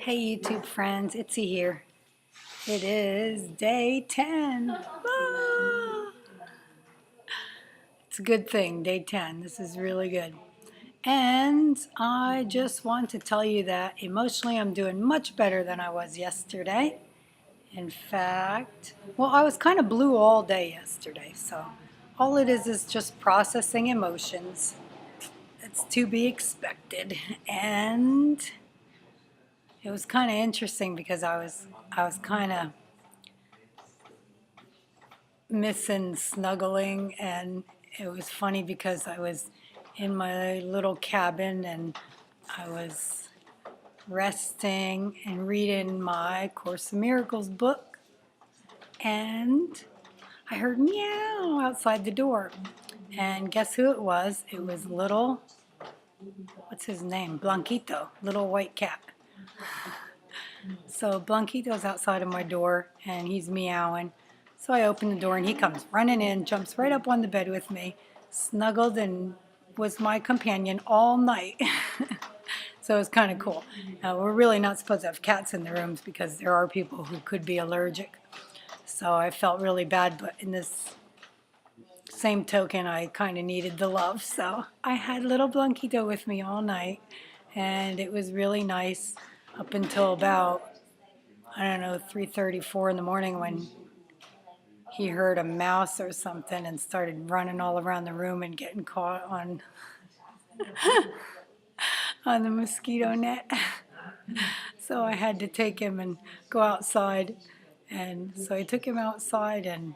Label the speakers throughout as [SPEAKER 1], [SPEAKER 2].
[SPEAKER 1] Hey YouTube friends, Itsy here. It is day 10. Ah! It's a good thing, day 10. This is really good. And I just want to tell you that emotionally I'm doing much better than I was yesterday. In fact, well, I was kind of blue all day yesterday, so all it is just processing emotions. It's to be expected. And it was kind of interesting because I was kind of missing snuggling, and it was funny because I was in my little cabin and I was resting and reading my Course in Miracles book, and I heard meow outside the door. And guess who it was? It was little, what's his name? Blanquito, little white cat. So Blanquito's outside of my door and he's meowing. So I open the door and he comes running in, jumps right up on the bed with me, snuggled and was my companion all night. So it was kind of cool. We're really not supposed to have cats in the rooms because there are people who could be allergic. So I felt really bad, but in this same token, I kind of needed the love. So I had little Blanquito with me all night, and it was really nice up until about, I don't know, 3:34 in the morning when he heard a mouse or something and started running all around the room and getting caught on on the mosquito net. So I had to take him and go outside. And so I took him outside, and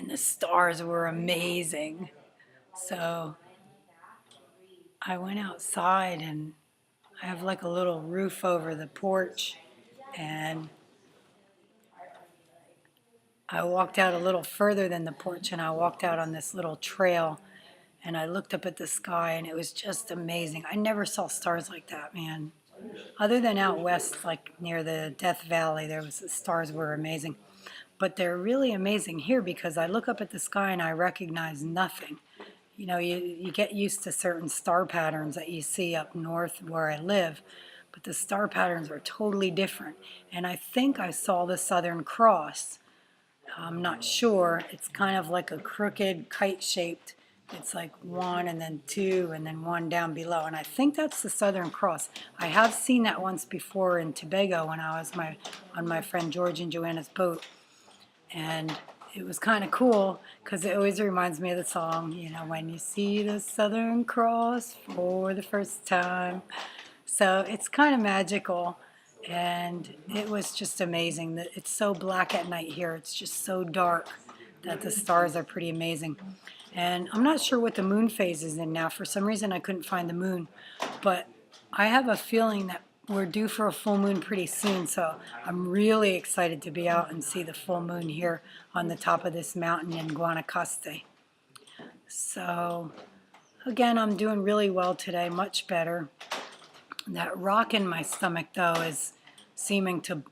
[SPEAKER 1] the stars were amazing. So I went outside, and I have like a little roof over the porch, and I walked out a little further than the porch, and I walked out on this little trail, and I looked up at the sky, and it was just amazing. I never saw stars like that, man. Other than out west, like near the Death Valley, the stars were amazing. But they're really amazing here because I look up at the sky and I recognize nothing. You know, you get used to certain star patterns that you see up north where I live, but the star patterns are totally different. And I think I saw the Southern Cross. I'm not sure. It's kind of like a crooked kite shaped. It's like one and then two and then one down below. And I think that's the Southern Cross. I have seen that once before in Tobago when I was on my friend George and Joanna's boat. And it was kind of cool because it always reminds me of the song, you know, when you see the Southern Cross for the first time. So it's kind of magical. And it was just amazing that it's so black at night here. It's just so dark that the stars are pretty amazing. And I'm not sure what the moon phase is in now. For some reason, I couldn't find the moon. But I have a feeling that we're due for a full moon pretty soon. So I'm really excited to be out and see the full moon here on the top of this mountain in Guanacaste. So again, I'm doing really well today, much better. That rock in my stomach, though, is seeming to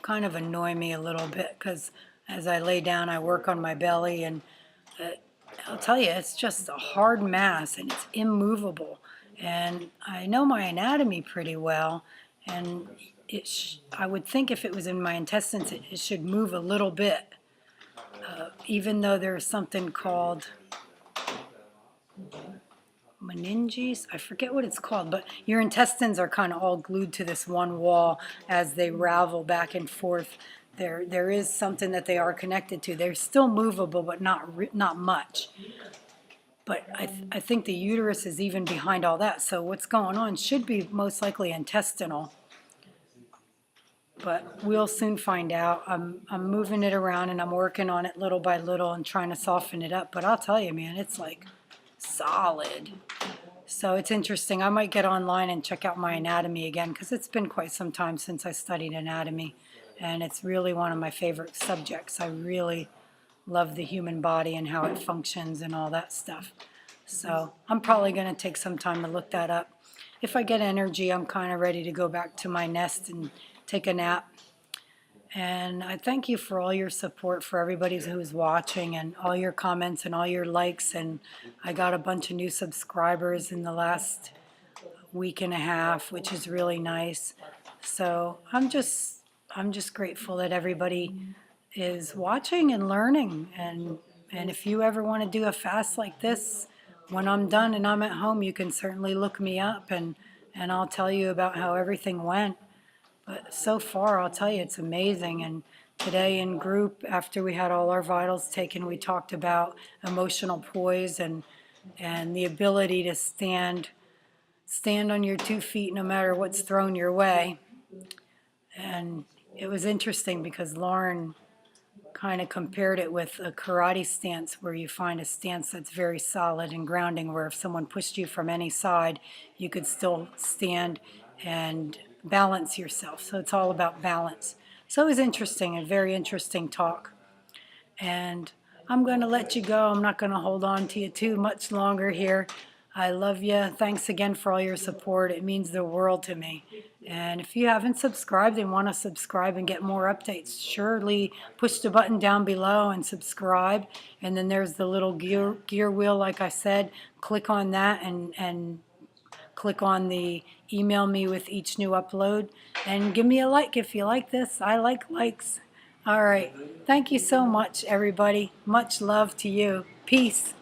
[SPEAKER 1] kind of annoy me a little bit because as I lay down, I work on my belly, and I'll tell you, it's just a hard mass, and it's immovable. And I know my anatomy pretty well, and I would think if it was in my intestines, it should move a little bit, even though there's something called meninges. I forget what it's called, but your intestines are kind of all glued to this one wall as they ravel back and forth. There is something that they are connected to. They're still movable, but not much. But I think the uterus is even behind all that. So what's going on should be most likely intestinal. But we'll soon find out. I'm moving it around and I'm working on it little by little and trying to soften it up. But I'll tell you, man, it's like solid. So it's interesting. I might get online and check out my anatomy again because it's been quite some time since I studied anatomy. And it's really one of my favorite subjects. I really love the human body and how it functions and all that stuff. So I'm probably going to take some time to look that up. If I get energy, I'm kind of ready to go back to my nest and take a nap. And I thank you for all your support, for everybody who's watching, and all your comments and all your likes. And I got a bunch of new subscribers in the last week and a half, which is really nice. So I'm just grateful that everybody is watching and learning. And if you ever want to do a fast like this, when I'm done and I'm at home, you can certainly look me up, and I'll tell you about how everything went. But so far, I'll tell you, it's amazing. And today in group, after we had all our vitals taken, we talked about emotional poise and the ability to stand on your 2 feet no matter what's thrown your way. And it was interesting because Lauren kind of compared it with a karate stance, where you find a stance that's very solid and grounding, where if someone pushed you from any side, you could still stand and balance yourself. So it's all about balance. So it was interesting, a very interesting talk. And I'm going to let you go. I'm not going to hold on to you too much longer here. I love you. Thanks again for all your support. It means the world to me. And if you haven't subscribed and want to subscribe and get more updates, surely push the button down below and subscribe. And then there's the little gear wheel, like I said. Click on that and click on the email me with each new upload. And give me a like if you like this. I like likes. All right. Thank you so much, everybody. Much love to you. Peace.